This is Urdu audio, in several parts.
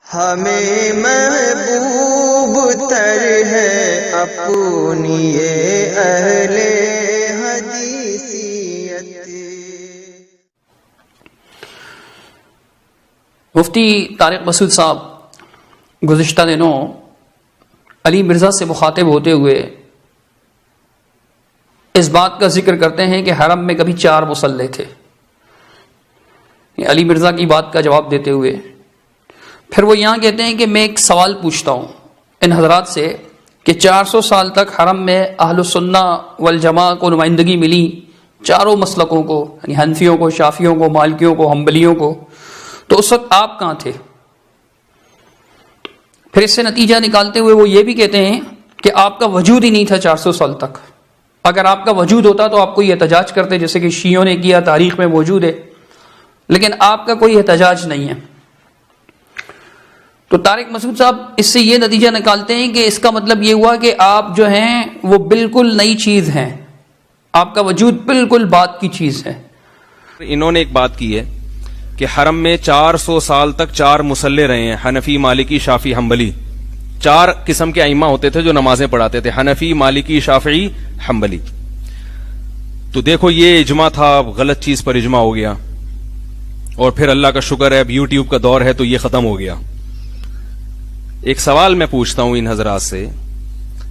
ہمیں محبوب تر ہے اپنی یہ اہل حدیثیت۔ مفتی طارق مسعود صاحب گزشتہ دنوں علی مرزا سے مخاطب ہوتے ہوئے اس بات کا ذکر کرتے ہیں کہ حرم میں کبھی 4 مصلے تھے۔ علی مرزا کی بات کا جواب دیتے ہوئے پھر وہ یہاں کہتے ہیں کہ میں ایک سوال پوچھتا ہوں ان حضرات سے کہ 400 سال تک حرم میں اہل السنہ والجماع کو نمائندگی ملی، چاروں مسلکوں کو، یعنی حنفیوں کو، شافیوں کو، مالکیوں کو، حنبلیوں کو، تو اس وقت آپ کہاں تھے؟ پھر اس سے نتیجہ نکالتے ہوئے وہ یہ بھی کہتے ہیں کہ آپ کا وجود ہی نہیں تھا 400 سال تک۔ اگر آپ کا وجود ہوتا تو آپ کوئی احتجاج کرتے، جیسے کہ شیعوں نے کیا، تاریخ میں موجود ہے، لیکن آپ کا کوئی احتجاج نہیں ہے۔ تو طارق مسعود صاحب اس سے یہ نتیجہ نکالتے ہیں کہ اس کا مطلب یہ ہوا کہ آپ جو ہیں وہ بالکل نئی چیز ہیں، آپ کا وجود بالکل بات کی چیز ہے۔ انہوں نے ایک بات کی ہے کہ حرم میں 400 سال تک 4 مصلے رہے ہیں، حنفی، مالکی، شافعی، حنبلی۔ 4 قسم کے ائمہ ہوتے تھے جو نمازیں پڑھاتے تھے، حنفی، مالکی، شافعی، حنبلی۔ تو دیکھو یہ اجماع تھا، اب غلط چیز پر اجماع ہو گیا، اور پھر اللہ کا شکر ہے اب یوٹیوب کا دور ہے تو یہ ختم ہو گیا۔ ایک سوال میں پوچھتا ہوں ان حضرات سے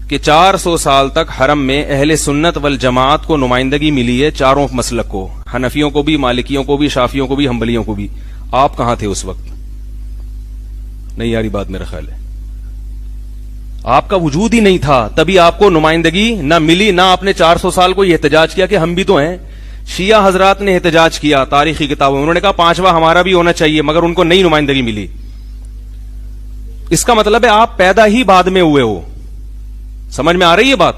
کہ 400 سال تک حرم میں اہل سنت والجماعت کو نمائندگی ملی ہے، چاروں مسلک کو، حنفیوں کو بھی، مالکیوں کو بھی، شافیوں کو بھی، حنبلیوں کو بھی۔ آپ کہاں تھے اس وقت؟ نہیں یاری بات میرا خیال ہے آپ کا وجود ہی نہیں تھا، تبھی آپ کو نمائندگی نہ ملی، نہ آپ نے 400 سال کو یہ احتجاج کیا کہ ہم بھی تو ہیں۔ شیعہ حضرات نے احتجاج کیا تاریخی کتابوں میں، انہوں نے کہا 5واں ہمارا بھی ہونا چاہیے، مگر ان کو نئی نمائندگی ملی۔ اس کا مطلب ہے آپ پیدا ہی بعد میں ہوئے ہو۔ سمجھ میں آ رہی ہے بات؟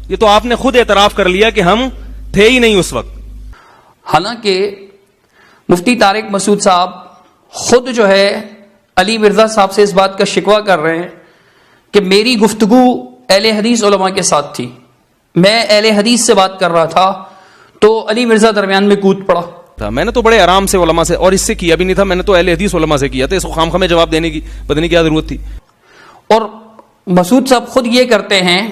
یہ تو آپ نے خود اعتراف کر لیا کہ ہم تھے ہی نہیں اس وقت۔ حالانکہ مفتی طارق مسعود صاحب خود جو ہے علی مرزا صاحب سے اس بات کا شکوہ کر رہے ہیں کہ میری گفتگو اہل حدیث علماء کے ساتھ تھی، میں اہل حدیث سے بات کر رہا تھا تو علی مرزا درمیان میں کود پڑا۔ میں نے تو بڑے آرام سے علماء سے، اور اس سے کیا بھی نہیں تھا، میں نے تو اہل حدیث علماء سے کیا تھا، اس کو خام خامے جواب دینے کی پتہ نہیں کیا ضرورت تھی۔ اور مسعود صاحب خود یہ کرتے ہیں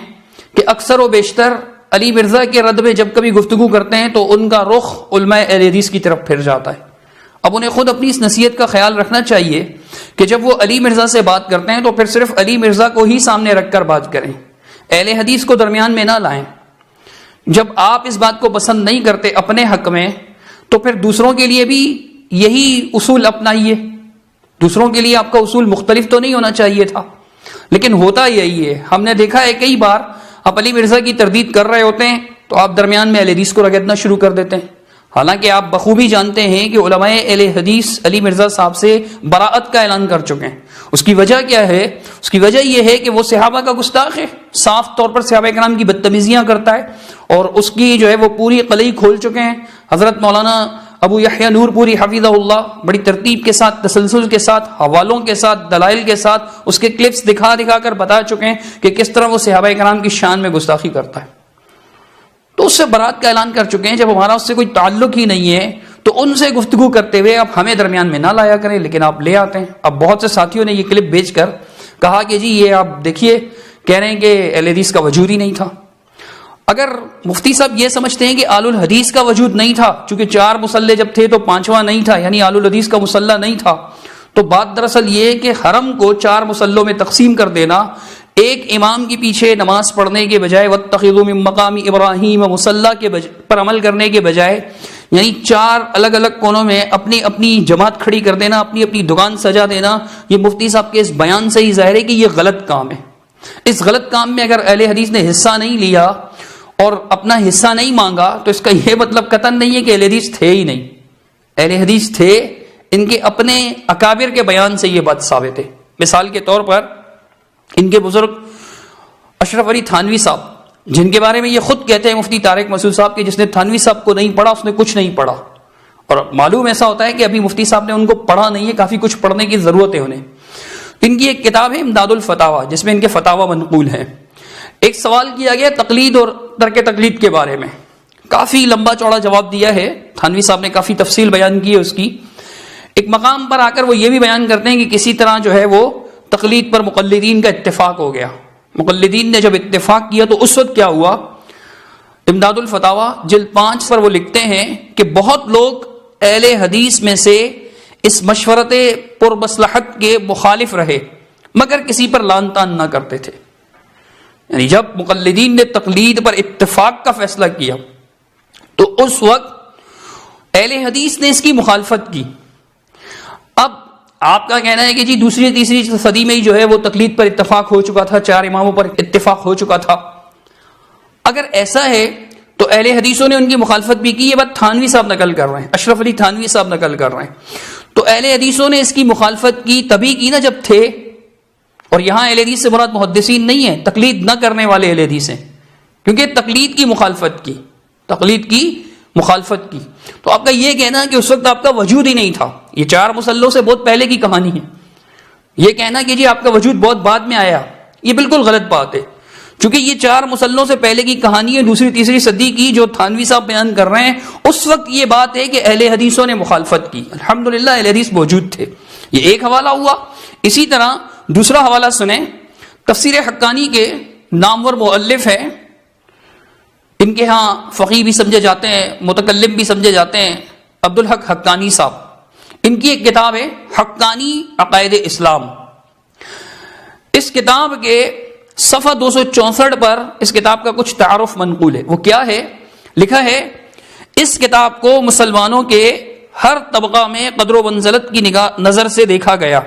کہ اکثر و بیشتر علی مرزا کے رد میں جب کبھی گفتگو کرتے ہیں تو ان کا رخ علماء اہل حدیث کی طرف پھر جاتا ہے۔ اب انہیں خود اپنی اس نصیحت کا خیال رکھنا چاہیے کہ جب وہ علی مرزا سے بات کرتے ہیں تو پھر صرف علی مرزا کو ہی سامنے رکھ کر بات کریں، اہل حدیث کو درمیان میں نہ لائیں۔ جب آپ اس بات کو پسند نہیں کرتے اپنے حق میں تو پھر دوسروں کے لیے بھی یہی اصول اپنائیے۔ دوسروں کے لیے آپ کا اصول مختلف تو نہیں ہونا چاہیے تھا، لیکن ہوتا یہی ہے۔ ہم نے دیکھا ہے کئی بار آپ علی مرزا کی تردید کر رہے ہوتے ہیں تو آپ درمیان میں اہل حدیث کو رگڑنا شروع کر دیتے ہیں، حالانکہ آپ بخوبی جانتے ہیں کہ علماء اہل حدیث علی مرزا صاحب سے براءت کا اعلان کر چکے ہیں۔ اس کی وجہ کیا ہے؟ اس کی وجہ یہ ہے کہ وہ صحابہ کا گستاخ ہے، صاف طور پر صحابہ کرام کی بدتمیزیاں کرتا ہے، اور اس کی جو ہے وہ پوری قلعی کھول چکے ہیں۔ حضرت مولانا ابو یحییٰ نور پوری حفظہ اللہ بڑی ترتیب کے ساتھ، تسلسل کے ساتھ، حوالوں کے ساتھ، دلائل کے ساتھ اس کے کلپس دکھا دکھا کر بتا چکے ہیں کہ کس طرح وہ صحابہ کرام کی شان میں گستاخی کرتا ہے۔ تو اس سے برات کا اعلان کر چکے ہیں۔ جب ہمارا اس سے کوئی تعلق ہی نہیں ہے تو ان سے گفتگو کرتے ہوئے آپ ہمیں درمیان میں نہ لایا کریں، لیکن آپ لے آتے ہیں۔ اب بہت سے ساتھیوں نے یہ کلپ بھیج کر کہا کہ جی یہ آپ دیکھیے، کہہ رہے ہیں کہ اہل حدیث کا وجود ہی نہیں تھا۔ اگر مفتی صاحب یہ سمجھتے ہیں کہ آل الحدیث کا وجود نہیں تھا، چونکہ 4 مصلے جب تھے تو 5واں نہیں تھا، یعنی آل الحدیث کا مصلہ نہیں تھا، تو بات دراصل یہ ہے کہ حرم کو 4 مصلوں میں تقسیم کر دینا، ایک امام کے پیچھے نماز پڑھنے کے بجائے واتخذوا من مقام ابراہیم مصلی کے پر عمل کرنے کے بجائے، یعنی 4 الگ الگ کونوں میں اپنی اپنی جماعت کھڑی کر دینا، اپنی اپنی دکان سجا دینا، یہ مفتی صاحب کے اس بیان سے ہی ظاہر ہے کہ یہ غلط کام ہے۔ اس غلط کام میں اگر اہل حدیث نے حصہ نہیں لیا اور اپنا حصہ نہیں مانگا تو اس کا یہ مطلب قطعاً نہیں ہے کہ اہل حدیث تھے ہی نہیں۔ اہل حدیث تھے، ان کے اپنے اکابر کے بیان سے یہ بات ثابت ہے۔ مثال کے طور پر ان کے بزرگ اشرف علی تھانوی صاحب، جن کے بارے میں یہ خود کہتے ہیں مفتی طارق مسعود صاحب کہ جس نے تھانوی صاحب کو نہیں پڑھا اس نے کچھ نہیں پڑھا، اور معلوم ایسا ہوتا ہے کہ ابھی مفتی صاحب نے ان کو پڑھا نہیں ہے، کافی کچھ پڑھنے کی ضرورت ہے انہیں۔ ان کی ایک کتاب ہے امداد الفتاوی، جس میں ان کے فتاوی منقول ہیں۔ ایک سوال کیا گیا تقلید اور ترک تقلید کے بارے میں، کافی لمبا چوڑا جواب دیا ہے تھانوی صاحب نے، کافی تفصیل بیان کی ہے اس کی۔ ایک مقام پر آ کر وہ یہ بھی بیان کرتے ہیں کہ کسی طرح جو ہے وہ تقلید پر مقلدین کا اتفاق ہو گیا. مقلدین نے جب اتفاق کیا تو اس وقت کیا ہوا؟ امداد الفتاوی جلد 5 پر وہ لکھتے ہیں کہ بہت لوگ اہل حدیث میں سے اس مشورت پر مصلحت کے مخالف رہے مگر کسی پر لان تان نہ کرتے تھے. یعنی جب مقلدین نے تقلید پر اتفاق کا فیصلہ کیا تو اس وقت اہل حدیث نے اس کی مخالفت کی. اب آپ کا کہنا ہے کہ جی دوسری تیسری صدی میں ہی جو ہے وہ تقلید پر اتفاق ہو چکا تھا، 4 اماموں پر اتفاق ہو چکا تھا. اگر ایسا ہے تو اہل حدیثوں نے ان کی مخالفت بھی کی. یہ بات تھانوی صاحب نقل کر رہے ہیں، اشرف علی تھانوی صاحب نقل کر رہے ہیں. تو اہل حدیثوں نے اس کی مخالفت کی تبھی کی نا جب تھے. اور یہاں اہل حدیث سے مراد محدثین نہیں ہے، تقلید نہ کرنے والے اہل حدیث ہیں، کیونکہ تقلید کی مخالفت کی، تقلید کی مخالفت کی. تو آپ کا یہ کہنا کہ اس وقت آپ کا وجود ہی نہیں تھا، یہ 4 مسلوں سے بہت پہلے کی کہانی ہے. یہ کہنا کہ جی آپ کا وجود بہت بعد میں آیا، یہ بالکل غلط بات ہے. چونکہ یہ 4 مسلوں سے پہلے کی کہانی ہے، دوسری تیسری صدی کی، جو تھانوی صاحب بیان کر رہے ہیں اس وقت یہ بات ہے کہ اہل حدیثوں نے مخالفت کی. الحمدللہ اہل حدیث موجود تھے. یہ ایک حوالہ ہوا. اسی طرح دوسرا حوالہ سنیں، تفسیر حقانی کے نامور مؤلف ہیں، ان کے ہاں فقیہ بھی سمجھے جاتے ہیں، متکلم بھی سمجھے جاتے ہیں، عبدالحق حقانی صاحب. ان کی ایک کتاب ہے حقانی عقائد اسلام. اس کتاب کے صفحہ 264 پر اس کتاب کا کچھ تعارف منقول ہے. وہ کیا ہے؟ لکھا ہے اس کتاب کو مسلمانوں کے ہر طبقہ میں قدر و منزلت کی نظر سے دیکھا گیا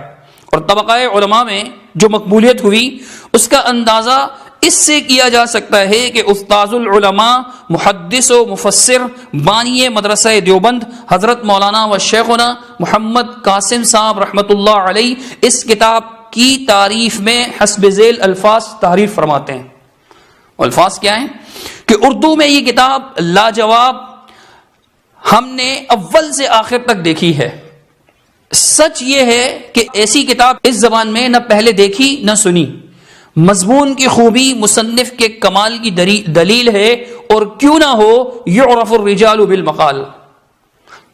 اور طبقہ علماء میں جو مقبولیت ہوئی اس کا اندازہ اس سے کیا جا سکتا ہے کہ استاذ العلماء، محدث و مفسر، بانی مدرسہ دیوبند حضرت مولانا و شیخنا محمد قاسم صاحب رحمۃ اللہ علیہ اس کتاب کی تعریف میں حسب ذیل الفاظ تعریف فرماتے ہیں. الفاظ کیا ہیں؟ کہ اردو میں یہ کتاب لاجواب ہم نے اول سے آخر تک دیکھی ہے. سچ یہ ہے کہ ایسی کتاب اس زبان میں نہ پہلے دیکھی نہ سنی. مضمون کی خوبی مصنف کے کمال کی دلیل ہے، اور کیوں نہ ہو یعرف الرجال بالمقال.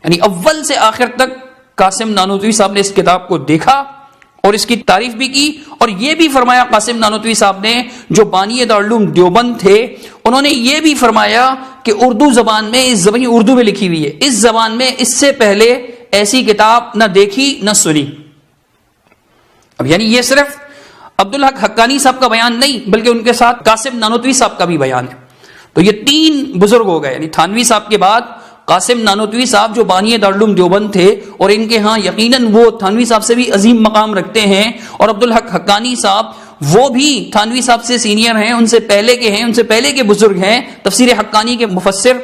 یعنی اول سے آخر تک قاسم نانوتوی صاحب نے اس کتاب کو دیکھا اور اس کی تعریف بھی کی. اور یہ بھی فرمایا قاسم نانوتوی صاحب نے، جو بانی دارالعلوم دیوبند تھے، انہوں نے یہ بھی فرمایا کہ اردو زبان میں، اس زبان اردو میں لکھی ہوئی ہے، اس زبان میں اس سے پہلے ایسی کتاب نہ دیکھی نہ سنی. اب یعنی یہ صرف عبدالحق حقانی صاحب کا بیان نہیں بلکہ ان کے ساتھ قاسم نانوتوی صاحب کا بھی بیان ہے. تو یہ 3 بزرگ ہو گئے. یعنی تھانوی صاحب کے بعد قاسم نانوتوی صاحب جو بانی دارالعلوم دیوبند تھے، اور ان کے ہاں یقیناً وہ تھانوی صاحب سے بھی عظیم مقام رکھتے ہیں، اور عبدالحق حقانی صاحب وہ بھی تھانوی صاحب سے سینئر ہیں، ان سے پہلے کے ہیں، ان سے پہلے کے بزرگ ہیں، تفسیر حقانی کے مفسر.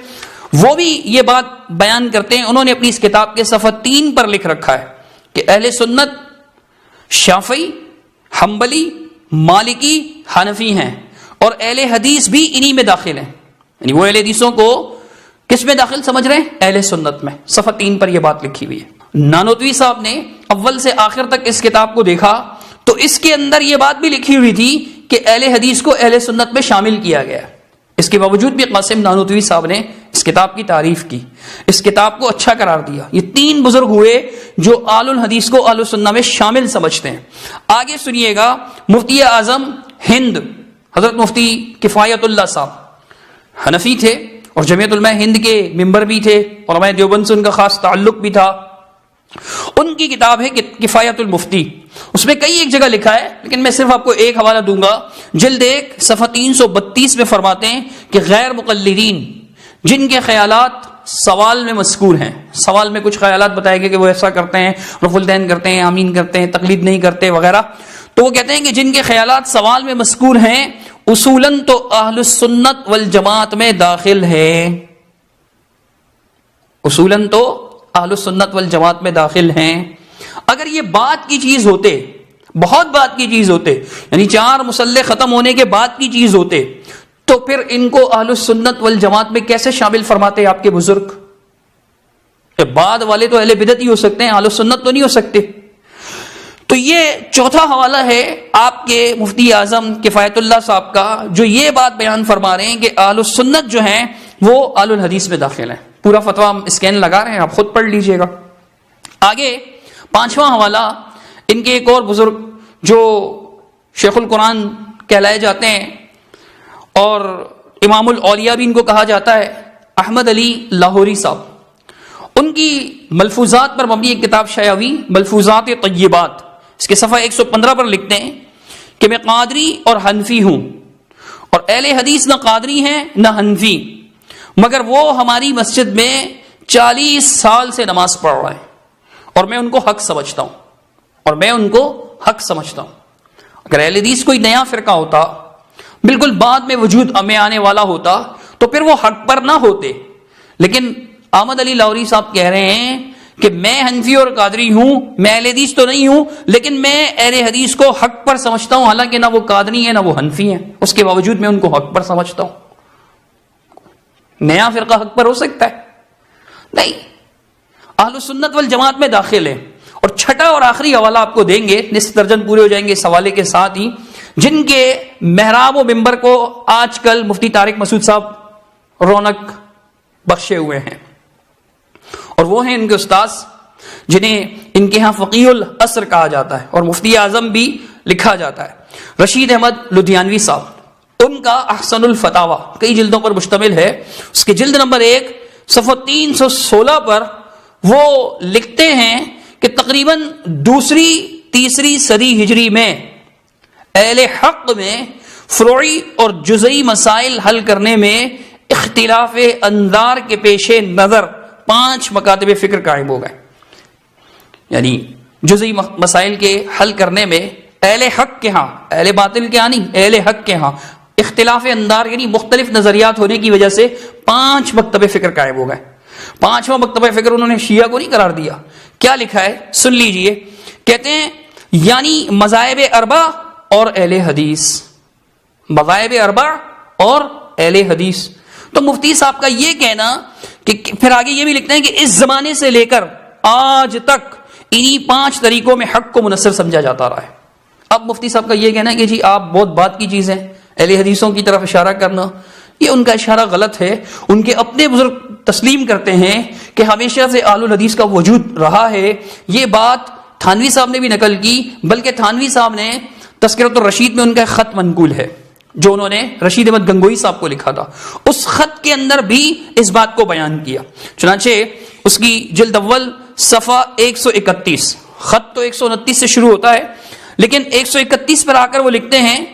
وہ بھی یہ بات بیان کرتے ہیں. انہوں نے اپنی اس کتاب کے صفحہ 3 پر لکھ رکھا ہے کہ اہل سنت شافعی، حنبلی، مالکی، حنفی ہیں، اور اہل حدیث بھی انہی میں داخل ہیں. یعنی وہ اہل حدیثوں کو کس میں داخل سمجھ رہے ہیں؟ اہل سنت میں. صفحہ 3 پر یہ بات لکھی ہوئی ہے. نانوتوی صاحب نے اول سے آخر تک اس کتاب کو دیکھا تو اس کے اندر یہ بات بھی لکھی ہوئی تھی کہ اہل حدیث کو اہل سنت میں شامل کیا گیا. اس کے باوجود بھی قاسم نانوتوی صاحب نے اس کتاب کی تعریف کی، اس کتاب کو اچھا قرار دیا. یہ 3 بزرگ ہوئے جو آل الحدیث کو آل السنہ میں شامل سمجھتے ہیں. آگے سنیے گا، مفتی اعظم ہند حضرت مفتی کفایت اللہ صاحب حنفی تھے اور جمعیت علماء ہند کے ممبر بھی تھے، علماء دیوبند سے ان کا خاص تعلق بھی تھا. ان کی کتاب ہے کفایت المفتی. اس میں کئی ایک جگہ لکھا ہے لیکن میں صرف آپ کو ایک حوالہ دوں گا. جلد 1 صفحہ 332 میں فرماتے ہیں کہ غیر مقلدین جن کے خیالات سوال میں مذکور ہیں، سوال میں کچھ خیالات بتائے گئے کہ وہ ایسا کرتے ہیں، رفع الدین کرتے ہیں، آمین کرتے ہیں، تقلید نہیں کرتے وغیرہ، تو وہ کہتے ہیں کہ جن کے خیالات سوال میں مذکور ہیں اصولاً تو اہل السنت والجماعت میں داخل ہے. اصولاً تو اہل السنت والجماعت میں داخل ہیں. اگر یہ بات کی چیز ہوتے، بہت بات کی چیز ہوتے، یعنی 4 مسلح ختم ہونے کے بعد کی چیز ہوتے، تو پھر ان کو اہل السنت والجماعت میں کیسے شامل فرماتے آپ کے بزرگ؟ بعد والے تو اہل بدعت ہی ہو سکتے ہیں، اہل السنت تو نہیں ہو سکتے. تو یہ چوتھا حوالہ ہے آپ کے مفتی اعظم کفایت اللہ صاحب کا، جو یہ بات بیان فرما رہے ہیں کہ اہل السنت جو ہیں وہ اہل الحدیث میں داخل ہیں. پورا فتویٰ ہم اسکین لگا رہے ہیں، آپ خود پڑھ لیجئے گا. آگے 5واں حوالہ ان کے ایک اور بزرگ جو شیخ القرآن کہلائے جاتے ہیں اور امام الاولیاء بھی ان کو کہا جاتا ہے، احمد علی لاہوری صاحب، ان کی ملفوظات پر مبنی ایک کتاب شائع ہوئی، ملفوظات طیبات، اس کے صفحہ 115 پر لکھتے ہیں کہ میں قادری اور حنفی ہوں، اور اہل حدیث نہ قادری ہیں نہ حنفی، مگر وہ ہماری مسجد میں 40 سال سے نماز پڑھ رہے ہیں اور میں ان کو حق سمجھتا ہوں، اگر اہل حدیث کوئی نیا فرقہ ہوتا، بالکل بعد میں وجود میں آنے والا ہوتا، تو پھر وہ حق پر نہ ہوتے، لیکن احمد علی لاہوری صاحب کہہ رہے ہیں کہ میں حنفی اور قادری ہوں، میں اہل حدیث تو نہیں ہوں، لیکن میں اہل حدیث کو حق پر سمجھتا ہوں، حالانکہ نہ وہ قادری ہیں نہ وہ حنفی ہیں، اس کے باوجود میں ان کو حق پر سمجھتا ہوں۔ نیا فرقہ حق پر ہو سکتا ہے؟ نہیں، اہل سنت والجماعت میں داخل ہے۔ اور چھٹا اور آخری حوالہ آپ کو دیں گے، نصف درجن پورے ہو جائیں گے اس حوالے کے ساتھ ہی، جن کے محراب و ممبر کو آج کل مفتی طارق مسعود صاحب رونق بخشے ہوئے ہیں، اور وہ ہیں ان کے استاذ جنہیں ان کے ہاں فقیہ العصر کہا جاتا ہے اور مفتی اعظم بھی لکھا جاتا ہے، رشید احمد لدھیانوی صاحب۔ ان کا احسن الفتاوی کئی جلدوں پر مشتمل ہے، اس کے جلد نمبر 1 صفحہ 316 پر وہ لکھتے ہیں کہ تقریباً 2ری-3ری صدی ہجری میں اہل حق میں فروعی اور جزئی مسائل حل کرنے میں اختلاف انظار کے پیش نظر 5 مکاتب فکر قائم ہو گئے، یعنی جزئی مسائل کے حل کرنے میں اہل حق کے ہاں، اہل باطل کے ہاں نہیں، اہل حق کے ہاں اختلاف اندار یعنی مختلف نظریات ہونے کی وجہ سے 5 مکتب فکر قائم ہو گئے۔ 5واں مکتبہ فکر انہوں نے شیعہ کو نہیں قرار دیا، کیا لکھا ہے سن لیجئے، کہتے ہیں یعنی مذاہب اربع اور اہل حدیث، مذاہب اربع اور اہل حدیث۔ تو مفتی صاحب کا یہ کہنا کہ پھر آگے یہ بھی لکھتے ہیں کہ اس زمانے سے لے کر آج تک انہی 5 طریقوں میں حق کو منحصر سمجھا جاتا رہا ہے۔ اب مفتی صاحب کا یہ کہنا ہے کہ جی آپ بہت بات کی چیز ہے، اہل حدیثوں کی طرف اشارہ کرنا، یہ ان کا اشارہ غلط ہے۔ ان کے اپنے بزرگ تسلیم کرتے ہیں کہ ہمیشہ سے اہل الحدیث کا وجود رہا ہے۔ یہ بات تھانوی صاحب نے بھی نقل کی، بلکہ تھانوی صاحب نے تذکرۃ الرشید میں ان کا خط منقول ہے جو انہوں نے رشید احمد گنگوئی صاحب کو لکھا تھا، اس خط کے اندر بھی اس بات کو بیان کیا۔ چنانچہ اس کی جلد اول صفحہ 131، خط تو 129 سے شروع ہوتا ہے لیکن 131 پر آ کر وہ لکھتے ہیں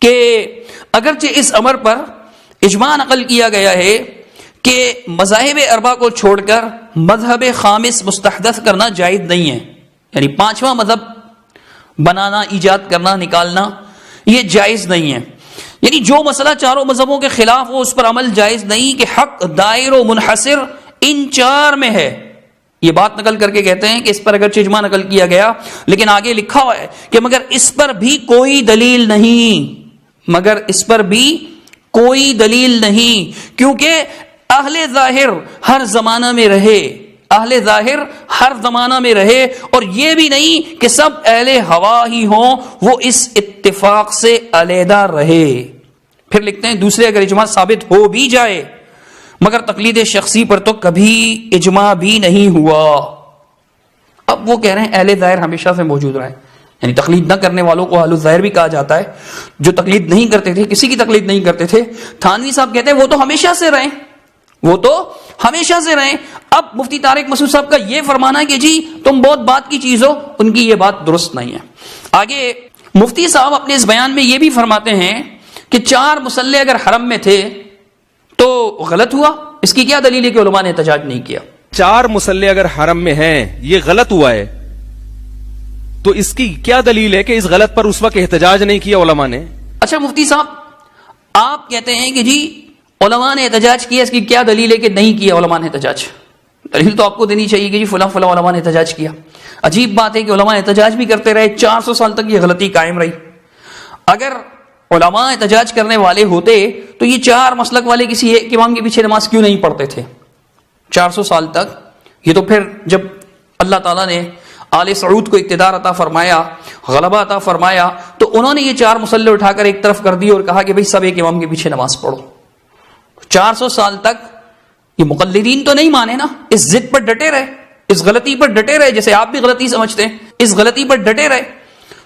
کہ اگرچہ اس امر پر اجماع نقل کیا گیا ہے کہ مذاہب اربع کو چھوڑ کر مذہب خامس مستحدث کرنا جائز نہیں ہے، یعنی 5واں مذہب بنانا، ایجاد کرنا، نکالنا یہ جائز نہیں ہے، یعنی جو مسئلہ 4 مذہبوں کے خلاف ہو اس پر عمل جائز نہیں، کہ حق دائر و منحصر ان 4 میں ہے۔ یہ بات نقل کر کے کہتے ہیں کہ اس پر اگرچہ اجماع نقل کیا گیا لیکن آگے لکھا ہوا ہے کہ مگر اس پر بھی کوئی دلیل نہیں، کیونکہ اہل ظاہر ہر زمانہ میں رہے اور یہ بھی نہیں کہ سب اہل ہوا ہی ہوں، وہ اس اتفاق سے علیحدہ رہے۔ پھر لکھتے ہیں دوسرے اگر اجماع ثابت ہو بھی جائے مگر تقلید شخصی پر تو کبھی اجماع بھی نہیں ہوا۔ اب وہ کہہ رہے ہیں اہل ظاہر ہمیشہ سے موجود رہے، یعنی تقلید نہ کرنے والوں کو اہل الظاہر بھی کہا جاتا ہے، جو تقلید نہیں کرتے تھے، کسی کی تقلید نہیں کرتے تھے۔ تھانوی صاحب کہتے ہیں وہ تو ہمیشہ سے رہے۔ اب مفتی طارق مسعود صاحب کا یہ فرمانا ہے کہ جی تم بہت بات کی چیز ہو، ان کی یہ بات درست نہیں ہے۔ آگے مفتی صاحب اپنے اس بیان میں یہ بھی فرماتے ہیں کہ 4 مصلے اگر حرم میں تھے تو غلط ہوا، اس کی کیا دلیل ہے کہ علماء نے احتجاج نہیں کیا؟ 4 مصلے اگر حرم میں ہیں یہ غلط ہوا ہے تو اس کی کیا دلیل ہے کہ اس غلط پر اس وقت احتجاج نہیں کیا علماء نے؟ اچھا مفتی صاحب آپ کہتے ہیں کہ جی علماء نے احتجاج کیا، اس کی کیا دلیل ہے کہ نہیں کیا علماء نے احتجاج؟ دلیل تو آپ کو دینی چاہیے کہ جی فلاں علماء نے احتجاج کیا۔ عجیب بات ہے کہ علماء احتجاج بھی کرتے رہے، 400 سال تک یہ غلطی قائم رہی۔ اگر علماء احتجاج کرنے والے ہوتے تو یہ 4 مسلک والے کسی ایک امام کے پیچھے نماز کیوں نہیں پڑھتے تھے 400 سال تک؟ یہ تو پھر جب اللہ تعالیٰ نے آل سعود کو اقتدار عطا فرمایا، غلبہ عطا فرمایا، تو انہوں نے یہ 4 مصلے اٹھا کر ایک طرف کر دی اور کہا کہ بھئی سب ایک امام کے پیچھے نماز پڑھو۔ 400 سال تک یہ مقلدین تو نہیں مانے نا، اس ضد پر ڈٹے رہے، اس غلطی پر ڈٹے رہے، جیسے آپ بھی غلطی سمجھتے ہیں، اس غلطی پر ڈٹے رہے،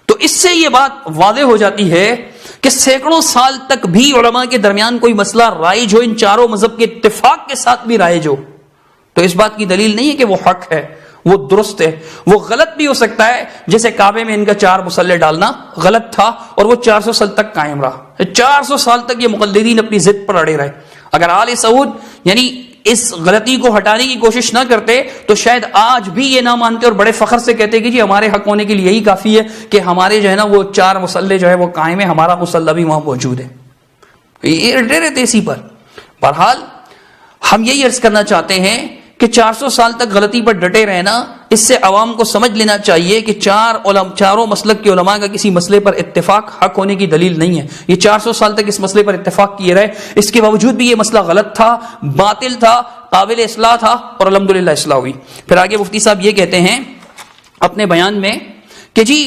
تو اس سے یہ بات واضح ہو جاتی ہے کہ سینکڑوں سال تک بھی علماء کے درمیان کوئی مسئلہ رائج ہو، ان چاروں مذہب کے اتفاق کے ساتھ بھی رائج ہو، تو اس بات کی دلیل نہیں ہے کہ وہ حق ہے، وہ درست ہے، وہ غلط بھی ہو سکتا ہے. جیسے کعبے میں ان کا 4 مصلے ڈالنا غلط تھا اور وہ 400 سال تک قائم رہا، 400 سال تک یہ مقلدین اپنی ضد پر اڑے رہے. اگر آل سعود یعنی اس غلطی کو ہٹانے کی کوشش نہ کرتے تو شاید آج بھی یہ نہ مانتے اور بڑے فخر سے کہتے کہ جی ہمارے حق ہونے کے لیے یہی کافی ہے کہ ہمارے جو ہے نا وہ 4 مصلے جو ہے وہ قائم ہے، ہمارا مصلی بھی وہاں موجود ہے. یہ ڈرے رہتے اسی پر. بہرحال ہم یہی عرض کرنا چاہتے ہیں کہ 400 سال تک غلطی پر ڈٹے رہنا، اس سے عوام کو سمجھ لینا چاہیے کہ چاروں مسلک کے علماء کا کسی مسئلے پر اتفاق حق ہونے کی دلیل نہیں ہے. یہ 400 سال تک اس مسئلے پر اتفاق کیے رہے، اس کے باوجود بھی یہ مسئلہ غلط تھا، باطل تھا، قابل اصلاح تھا اور الحمدللہ اصلاح ہوئی. پھر آگے مفتی صاحب یہ کہتے ہیں اپنے بیان میں کہ جی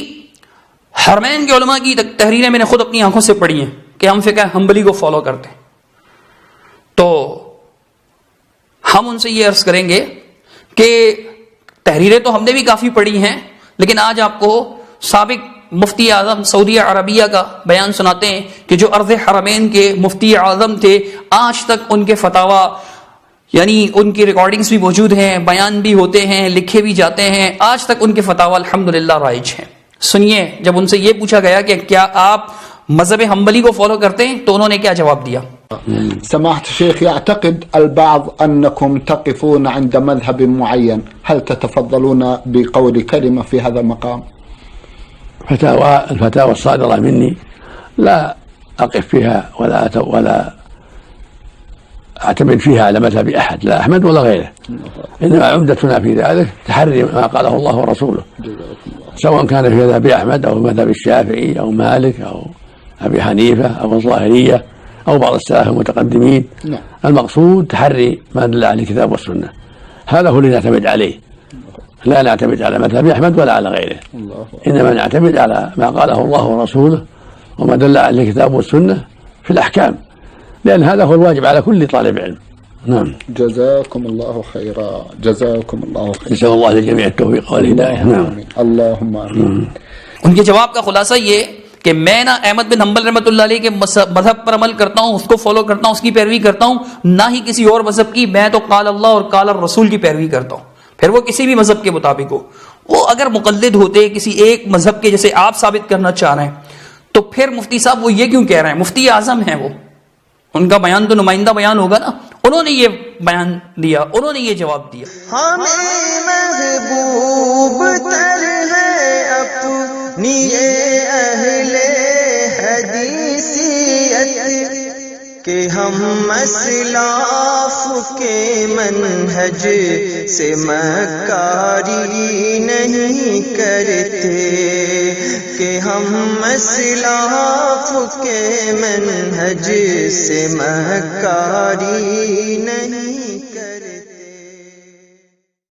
حرمین کے علماء کی تحریریں میں نے خود اپنی آنکھوں سے پڑھی ہیں کہ ہم فقہ حنبلی کو فالو کرتے ہیں. تو ہم ان سے یہ عرض کریں گے کہ تحریریں تو ہم نے بھی کافی پڑھی ہیں، لیکن آج آپ کو سابق مفتی اعظم سعودیہ عربیہ کا بیان سناتے ہیں کہ جو ارض حرمین کے مفتی اعظم تھے، آج تک ان کے فتاوا یعنی ان کی ریکارڈنگز بھی موجود ہیں، بیان بھی ہوتے ہیں، لکھے بھی جاتے ہیں، آج تک ان کے فتاوا الحمدللہ رائج ہیں. سنیے جب ان سے یہ پوچھا گیا کہ کیا آپ مذہب حنبلی کو فالو کرتے ہیں تو انہوں نے کیا جواب دیا. سماحة الشيخ، يعتقد البعض أنكم تقفون عند مذهب معين، هل تتفضلون بقول كلمة في هذا المقام؟ الفتاوى الصادرة مني لا أقف فيها ولا أعتمد فيها على مذهب أحد، لا أحمد ولا غيره، إنما عمدتنا في ذلك تحري ما قاله الله ورسوله، سواء كان في مذهب أحمد أو مذهب الشافعي أو مالك أو أبي حنيفة أو الظاهرية أو بعض السلف المتقدمين. المقصود تحري ما دل عليه الكتاب والسنة، هذا هو اللي نعتمد عليه، لا نعتمد على مذهب أحمد ولا على غيره، إنما نعتمد على ما قاله الله ورسوله وما دل عليه الكتاب والسنة في الأحكام، لأن هذا هو الواجب على كل طالب علم. نعم. جزاكم الله خيرا، جزاكم الله خيرا. نسأل الله للجميع التوفيق والهداية. نعم. اللهم آمين. ان کے جواب کا خلاصہ یہ کہ میں نہ احمد بن حنبل رحمۃ اللہ علیہ کے مذہب پر عمل کرتا ہوں، اس کو فالو کرتا ہوں، اس کی پیروی کرتا ہوں، نہ ہی کسی اور مذہب کی. میں تو قال اللہ اور قال الرسول کی پیروی کرتا ہوں، پھر وہ کسی بھی مذہب کے مطابق ہو. وہ اگر مقلد ہوتے کسی ایک مذہب کے جیسے آپ ثابت کرنا چاہ رہے ہیں تو پھر مفتی صاحب وہ یہ کیوں کہہ رہے ہیں؟ مفتی اعظم ہیں وہ، ان کا بیان تو نمائندہ بیان ہوگا نا. انہوں نے یہ بیان دیا، انہوں نے یہ جواب دیا. ہمیں محبوب تر ہے اپنی اہل حدیثیت کہ ہم اسلاف کے منہج سے مکاری نہیں کرتے، کہ ہم اسلاف کے منہج سے مکاری نہیں